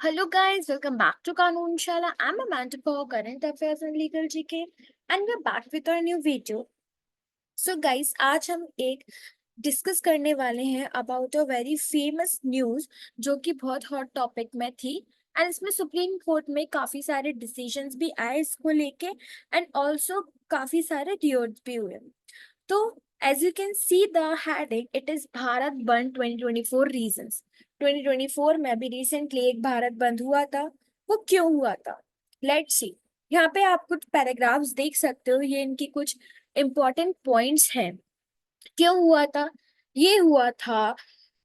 Hello guys, welcome back to Kanun Shala. I'm Amanda for Current Affairs and Legal GK and we're back with our new video. So guys, आज हम एक discuss करने वाले हैं about a very famous news जो कि बहुत hot topic में थी एंड इसमें सुप्रीम कोर्ट में काफी सारे डिसीजंस भी आए इसको लेके एंड ऑल्सो काफी सारे रिओर्स भी हुए. तो as you can see the heading, it is Bharat बंद 2024 reasons. 2024 में अभी रिसेंटली एक भारत बंद हुआ था. वो क्यों हुआ था? Let's see. यहाँ पे आप कुछ पैराग्राफ्स देख सकते हो, ये इनकी कुछ इंपॉर्टेंट पॉइंट्स हैं. क्यों हुआ था? ये हुआ था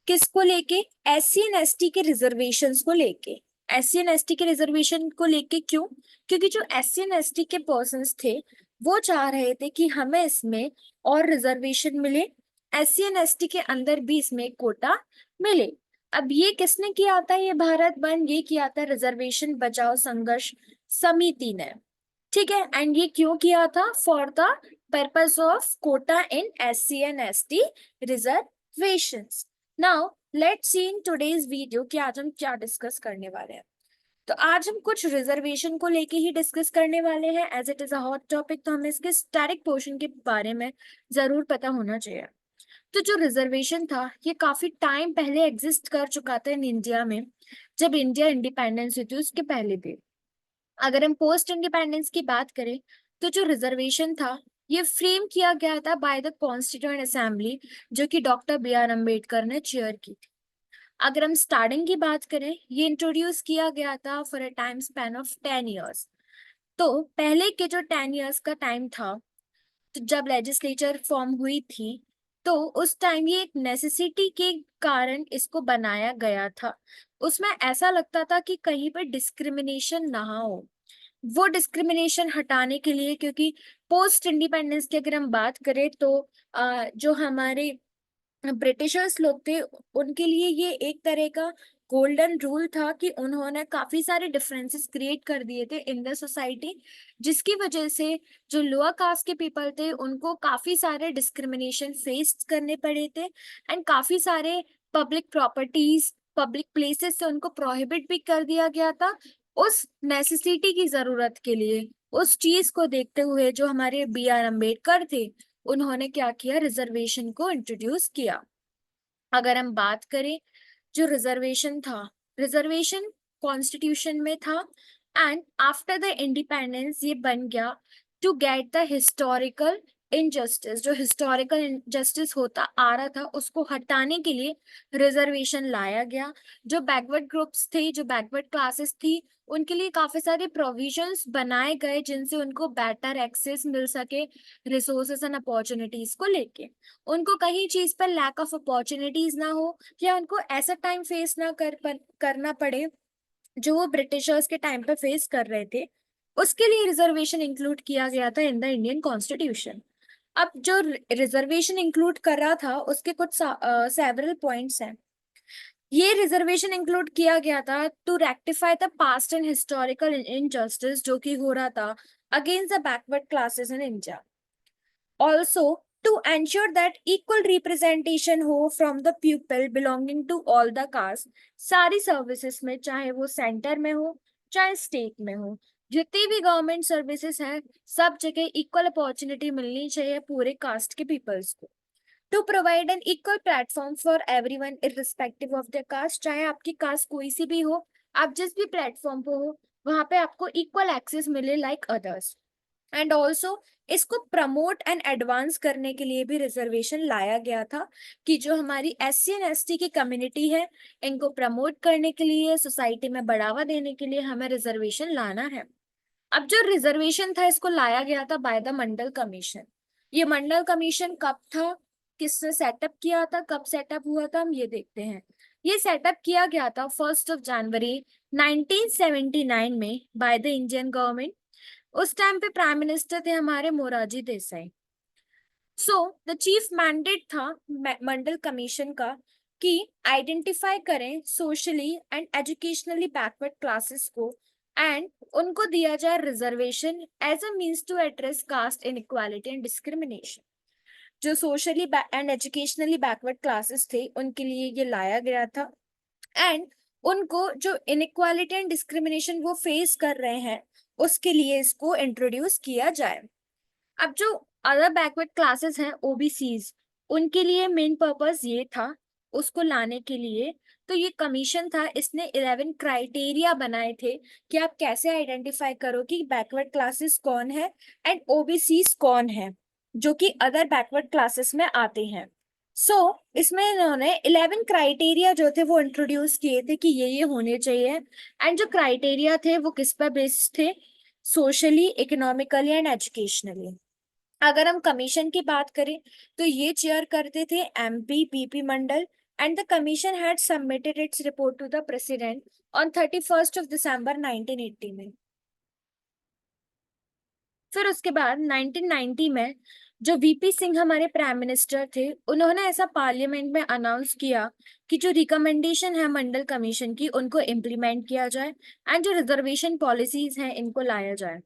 किसको लेके? एससी एंड एसटी के रिजर्वेशंस को लेके. एससी एंड एसटी के रिजर्वेशन को लेके क्यों? क्योंकि जो एससी एंड एसटी के पर्सन्स थे वो चाह रहे थे कि हमें इसमें और रिजर्वेशन मिले, एससी एंड एसटी के अंदर भी इसमें कोटा मिले. अब ये किसने किया था? ये भारत बंद ये किया था रिजर्वेशन बचाओ संघर्ष समिति ने. ठीक है. एंड ये क्यों किया था? For the purpose of quota in SC and ST reservations. Now let's see in today's video कि आज हम क्या डिस्कस करने वाले हैं. तो आज हम कुछ रिजर्वेशन को लेके ही डिस्कस करने वाले हैं. As it is a hot topic तो हमें इसके स्टैटिक पोर्शन के बारे में जरूर पता होना चाहिए. तो जो रिजर्वेशन था ये काफी टाइम पहले एग्जिस्ट कर चुका था इन इंडिया में, जब इंडिया इंडिपेंडेंस हुई थी उसके पहले भी. अगर हम पोस्ट इंडिपेंडेंस की बात करें तो जो रिजर्वेशन था ये फ्रेम किया गया था बाय द कॉन्स्टिट्यूएंट असेंबली, जो कि डॉक्टर बी आर अम्बेडकर ने चेयर की थी. अगर हम स्टार्टिंग की बात करें, ये इंट्रोड्यूस किया गया था for a time span of 10 years. तो पहले के जो 10 years का टाइम था, तो जब लेजिस्लेचर फॉर्म हुई थी तो उस टाइम ये एक नेसेसिटी के कारण इसको बनाया गया था. उसमें ऐसा लगता था कि कहीं पर डिस्क्रिमिनेशन ना हो. वो डिस्क्रिमिनेशन हटाने के लिए, क्योंकि पोस्ट इंडिपेंडेंस की अगर हम बात करें तो जो हमारे ब्रिटिशर्स लोग थे उनके लिए ये एक तरह का गोल्डन रूल था कि उन्होंने काफी सारे डिफरेंसेस क्रिएट कर दिए थे इन द सोसाइटी, जिसकी वजह से जो लोअर कास्ट के पीपल थे उनको काफी सारे डिस्क्रिमिनेशन फेस करने पड़े थे एंड काफी सारे पब्लिक प्रॉपर्टीज पब्लिक प्लेसेस से उनको प्रोहिबिट भी कर दिया गया था. उस नेसेसिटी की जरूरत के लिए, उस चीज को देखते हुए जो हमारे बी आर अम्बेडकर थे उन्होंने क्या किया? रिजर्वेशन को इंट्रोड्यूस किया. अगर हम बात करें, जो रिजर्वेशन था, रिजर्वेशन कॉन्स्टिट्यूशन में था एंड आफ्टर द इंडिपेंडेंस ये बन गया to get the historical injustice. जो हिस्टोरिकल इनजस्टिस होता आ रहा था उसको हटाने के लिए रिजर्वेशन लाया गया. जो बैकवर्ड ग्रुप्स थे, जो बैकवर्ड क्लासेस थी, उनके लिए काफी सारे प्रोविजंस बनाए गए जिनसे उनको बेटर एक्सेस मिल सके रिसोर्सेस एंड अपॉर्चुनिटीज को लेके. उनको कहीं चीज पर लैक ऑफ अपॉर्चुनिटीज ना हो या उनको ऐसा टाइम फेस ना करना पड़े जो वो ब्रिटिशर्स के टाइम पे फेस कर रहे थे. उसके लिए रिजर्वेशन इंक्लूड किया गया था इन द इंडियन कॉन्स्टिट्यूशन. अब जो रिजर्वेशन इंक्लूड कर रहा था उसके कुछ सेवरल पॉइंट्स हैं. ये रिजर्वेशन इंक्लूड किया गया था to rectify the past and historical injustice जो कि हो रहा था against the backward classes in India. Also, to ensure that equal representation हो from the people belonging to all the caste, सारी सर्विसेज में, चाहे वो सेंटर में हो चाहे स्टेट में हो, जितनी भी गवर्नमेंट सर्विसेज हैं सब जगह इक्वल अपॉर्चुनिटी मिलनी चाहिए पूरे कास्ट के पीपल्स को. To provide an equal platform for everyone irrespective of the caste. चाहे आपकी कास्ट कोई सी भी हो, आप जिस भी प्लेटफॉर्म पे हो वहां पे आपको इक्वल एक्सेस मिले लाइक अदर्स. एंड ऑल्सो इसको प्रमोट एंड एडवांस करने के लिए भी रिजर्वेशन लाया गया था कि जो हमारी एससी एंड एसटी की कम्युनिटी है इनको प्रमोट करने के लिए, सोसाइटी में बढ़ावा देने के लिए हमें रिजर्वेशन लाना है. अब जो रिजर्वेशन था इसको लाया गया था बाय द मंडल कमीशन. ये मंडल कमीशन कब था, किसने सेटअप किया था, कब सेटअप हुआ था, हम ये देखते हैं. ये सेटअप किया गया था 1 जनवरी 1979 में बाय द इंडियन गवर्नमेंट. उस टाइम पे प्राइम मिनिस्टर थे हमारे Morarji Desai. So the chief mandate था मंडल कमीशन का कि आइडेंटिफाई करें socially and educationally backward classes को एंड उनको दिया जाए reservation as a means to address caste inequality and discrimination. जो socially and educationally backward classes थे उनके लिए ये लाया गया था. एंड उनको जो इनइक्वालिटी एंड डिस्क्रिमिनेशन वो फेस कर रहे हैं उसके लिए इसको इंट्रोड्यूस किया जाए। अब जो अदर बैकवर्ड क्लासेस हैं ओबीसीज, उनके लिए मेन पर्पस ये था उसको लाने के लिए। तो ये कमीशन था, इसने 11 क्राइटेरिया बनाए थे कि आप कैसे आइडेंटिफाई करो कि बैकवर्ड क्लासेस कौन है एंड ओबीसीज कौन है जो कि अदर बैकवर्ड क्लासेस में आते हैं। सो इसमें इन्होंने 11 क्राइटेरिया जो थे वो इंट्रोड्यूस किए थे कि ये होने चाहिए। एंड जो क्राइटेरिया थे वो किस पर बेस्ड थे? Socially, economically and educationally. अगर हम कमीशन की बात करें तो ये चेयर करते थे MP BP Mandal, and the commission had submitted its report to the president on 31 December 1980 में। फिर उसके बाद 1990 में जो वीपी सिंह हमारे प्राइम मिनिस्टर थे, उन्होंने ऐसा पार्लियामेंट में अनाउंस किया कि जो रिकमेंडेशन है मंडल कमीशन की उनको इम्प्लीमेंट किया जाए एंड जो रिजर्वेशन पॉलिसीज हैं इनको लाया जाए।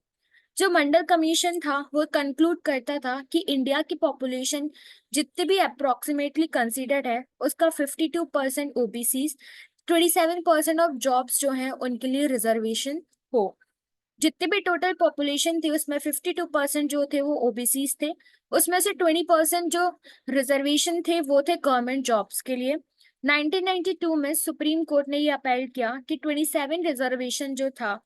जो मंडल कमीशन था वो कंक्लूड करता था कि इंडिया की पॉपुलेशन जितने भी अप्रोक्सीमेटली कंसीडर्ड है उसका 52% ओबीसी, 27% ऑफ जॉब्स जो हैं उनके लिए रिजर्वेशन हो। जितने भी टोटल पॉपुलेशन थी उसमें 52% जो थे वो ओबीसी थे, उसमें से 20% जो रिजर्वेशन थे वो थे गवर्नमेंट जॉब्स के लिए। 1992 में सुप्रीम कोर्ट ने ये अपील किया कि 27 रिजर्वेशन जो था,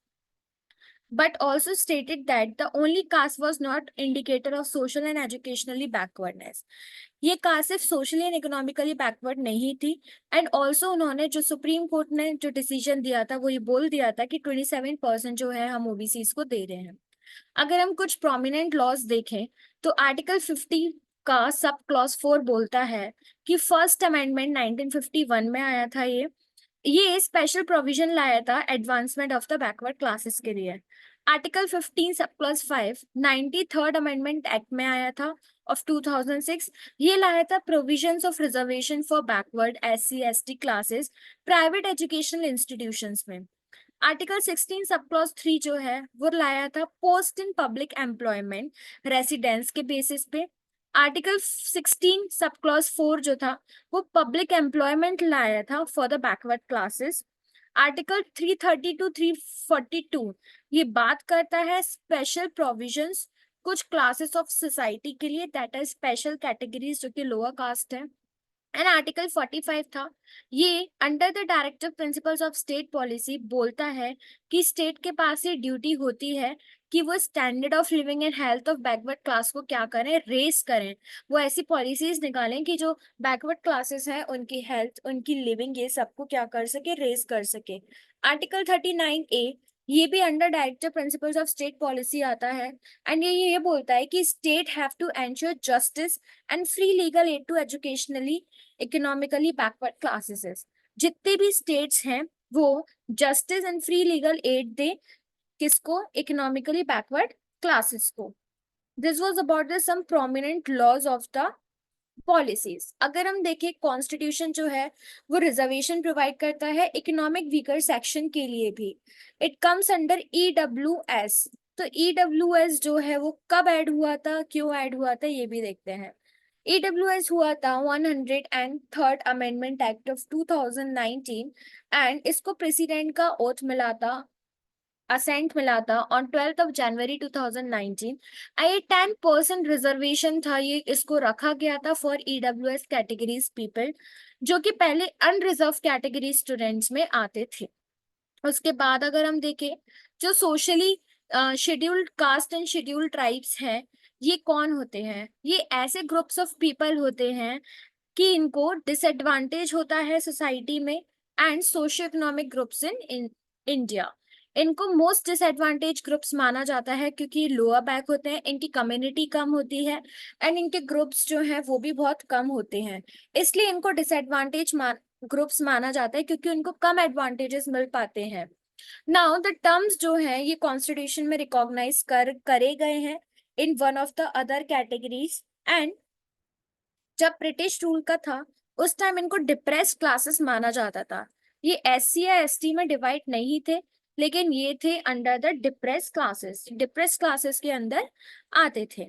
but also stated that the only caste was not indicator of social and educationally backwardness। ये कास्ट सिर्फ सोशली एंड इकोनॉमिकली बैकवर्ड नहीं थी। एंड ऑल्सो उन्होंने जो सुप्रीम कोर्ट ने जो डिसीजन दिया था वो ये बोल दिया था कि 27% जो है हम ओबीसी को दे रहे हैं। अगर हम कुछ प्रोमिनेंट लॉज देखें तो आर्टिकल 50 का सब क्लॉज 4 बोलता है कि फर्स्ट अमेंडमेंट 1951 में आया था। ये स्पेशल प्रोविजन लाया था advancement of the backward classes के लिए। Article 15 sub clause 5 93rd amendment act में आया था ऑफ 2006। ये लाया था provisions of reservation for backward SC ST classes private educational institutions में। आर्टिकल 16 सब क्लॉज 3 जो है वो लाया था post in public employment residence के बेसिस पे। आर्टिकल 16 सब क्लॉज 4 जो था वो पब्लिक एम्प्लॉयमेंट लाया था for the backward classes. Article 330 to 342 ये बात करता है स्पेशल प्रोविजंस कुछ क्लासेस ऑफ सोसाइटी के लिए, दैट इज स्पेशल कैटेगरीज जो कि लोअर कास्ट है। एंड आर्टिकल 45 था, ये under the directive principles of state policy बोलता है कि स्टेट के पास ये ड्यूटी होती है कि वो standard of living and health of backward class को क्या करें, रेस करें। वो ऐसी पॉलिसीज निकालें कि जो बैकवर्ड क्लासेस हैं उनकी हेल्थ उनकी लिविंग ये सबको क्या कर सके, रेस कर सके। आर्टिकल 39A ये भी under directive principles of state policy आता है। एंड ये बोलता है कि state have to ensure justice and free legal aid to educationally economically backward classes. जितने भी स्टेट्स हैं वो justice and free legal aid दे किसको, इकोनॉमिकली बैकवर्ड क्लासेस को। This was about the some prominent laws of the policies. अगर हम देखें कॉन्स्टिट्यूशन जो है वो रिजर्वेशन प्रोवाइड करता है इकोनॉमिक वीकर सेक्शन के लिए भी। It comes under EWS. तो ईडब्ल्यूएस जो है वो कब ऐड हुआ था, क्यों ऐड हुआ था, ये भी देखते हैं। ईडब्ल्यूएस हुआ था 103rd amendment act of 2019 and इसको प्रेसिडेंट का ओथ मिला था, असेंट मिला था ऑन 12th ऑफ जनवरी 2019। ये 10% रिजर्वेशन था, ये इसको रखा गया था फॉर ईडब्ल्यूएस कैटेगरीज पीपल जो कि पहले अनरिजर्व कैटेगरी स्टूडेंट्स में आते थे। उसके बाद अगर हम देखें जो socially scheduled caste and scheduled tribes हैं, ये कौन होते हैं? ये ऐसे ग्रुप्स ऑफ पीपल होते हैं कि इनको डिसएडवांटेज होता है सोसाइटी में and socio economic groups in India. इनको मोस्ट डिसएडवांटेज ग्रुप्स माना जाता है क्योंकि लोअर बैक होते हैं, इनकी कम्युनिटी कम होती है एंड इनके ग्रुप्स जो हैं वो भी बहुत कम होते हैं, इसलिए इनको डिसएडवांटेज ग्रुप्स माना जाता है क्योंकि उनको कम एडवांटेजेस मिल पाते हैं। नाउ द टर्म्स जो है ये कॉन्स्टिट्यूशन में रिकॉग्नाइज करे गए हैं in one of the other categories. And जब ब्रिटिश रूल का था उस टाइम इनको डिप्रेस क्लासेस माना जाता था। ये एससी या एसटी में डिवाइड नहीं थे लेकिन ये थे अंडर द डिप्रेस क्लासेस के अंदर आते थे।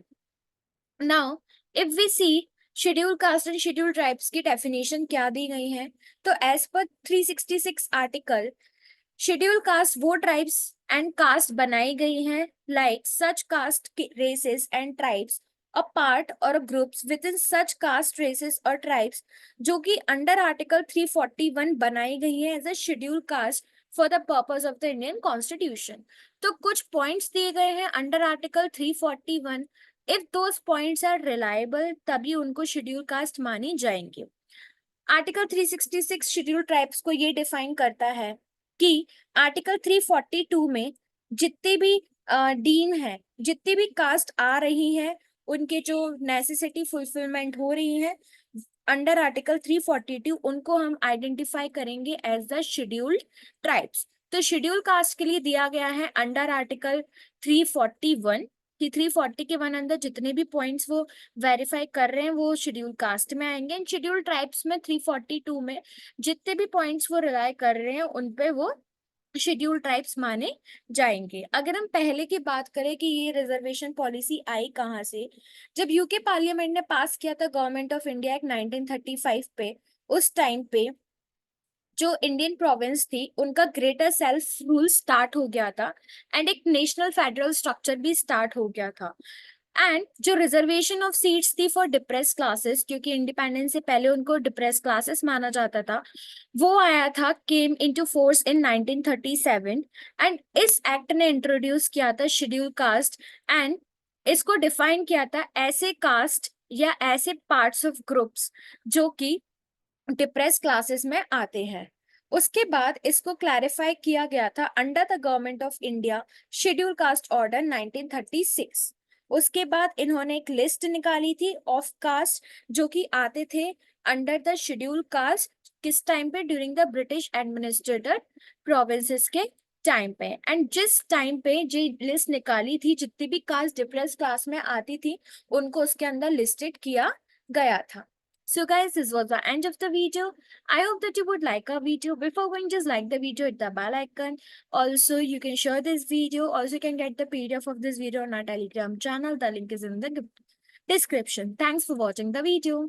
Now if we see schedule caste and schedule tribes की डेफिनेशन क्या दी गई है? तो as per 366 article, schedule caste वो ट्राइब्स एंड कास्ट बनाई गई हैं like such caste races and tribes a part और groups within such caste races और ट्राइब्स जो कि अंडर आर्टिकल 341 बनाई गई है as a schedule caste for the purpose of the Indian constitution. तो कुछ पॉइंट्स दिए गए हैं under article 341। If those points are reliable तभी उनको शेड्यूल कास्ट मानी जाएंगे। आर्टिकल 366 शेड्यूल ट्राइब्स को ये डिफाइन करता है कि आर्टिकल 342 में जितने भी डीम है, जितनी भी कास्ट आ रही है, उनके जो नेसेसिटी फुलफिलमेंट हो रही है अंडर आर्टिकल 342, उनको हम आइडेंटिफाई करेंगे एज द शेड्यूल्ड ट्राइब्स। तो शेड्यूल कास्ट के लिए दिया गया है अंडर आर्टिकल 341 कि 340 के वन अंदर जितने भी पॉइंट्स वो वेरीफाई कर रहे हैं वो शेड्यूल कास्ट में आएंगे। एंड शेड्यूल ट्राइब्स में 342 में जितने भी पॉइंट्स वो रिलाई कर रहे हैं उन पे वो शेड्यूल ट्राइब्स माने जाएंगे। अगर हम पहले की बात करें कि ये रिजर्वेशन पॉलिसी आई कहाँ से, जब यूके पार्लियामेंट ने पास किया था गवर्नमेंट ऑफ इंडिया एक्ट 1935 पे, उस टाइम पे जो इंडियन प्रोविंस थी उनका ग्रेटर सेल्फ रूल स्टार्ट हो गया था एंड एक नेशनल फेडरल स्ट्रक्चर भी स्टार्ट हो गया था। एंड जो रिजर्वेशन ऑफ सीट्स थी फॉर डिप्रेस क्लासेस, क्योंकि इंडिपेंडेंस से पहले उनको डिप्रेस क्लासेस माना जाता था, वो आया था came into force in 1937। And इस एक्ट ने इंट्रोड्यूस किया था शेड्यूल कास्ट एंड इसको डिफाइन किया था ऐसे कास्ट या ऐसे पार्ट्स ऑफ ग्रुप्स जो कि डिप्रेस क्लासेस में आते हैं। उसके बाद इसको क्लैरिफाई किया गया था under the government of India schedule caste order 1936। उसके बाद इन्होंने एक लिस्ट निकाली थी ऑफ कास्ट जो कि आते थे अंडर द शेड्यूल कास्ट, किस टाइम पे? During the British administrated provinces के टाइम पे। एंड जिस टाइम पे जो लिस्ट निकाली थी जितनी भी कास्ट डिप्रेस क्लास में आती थी उनको उसके अंदर लिस्टेड किया गया था। So guys, this was the end of the video. I hope that you would like our video. Before going, just like the video, hit the bell icon. Also, you can share this video. Also, you can get the PDF of this video on our Telegram channel. The link is in the description. Thanks for watching the video.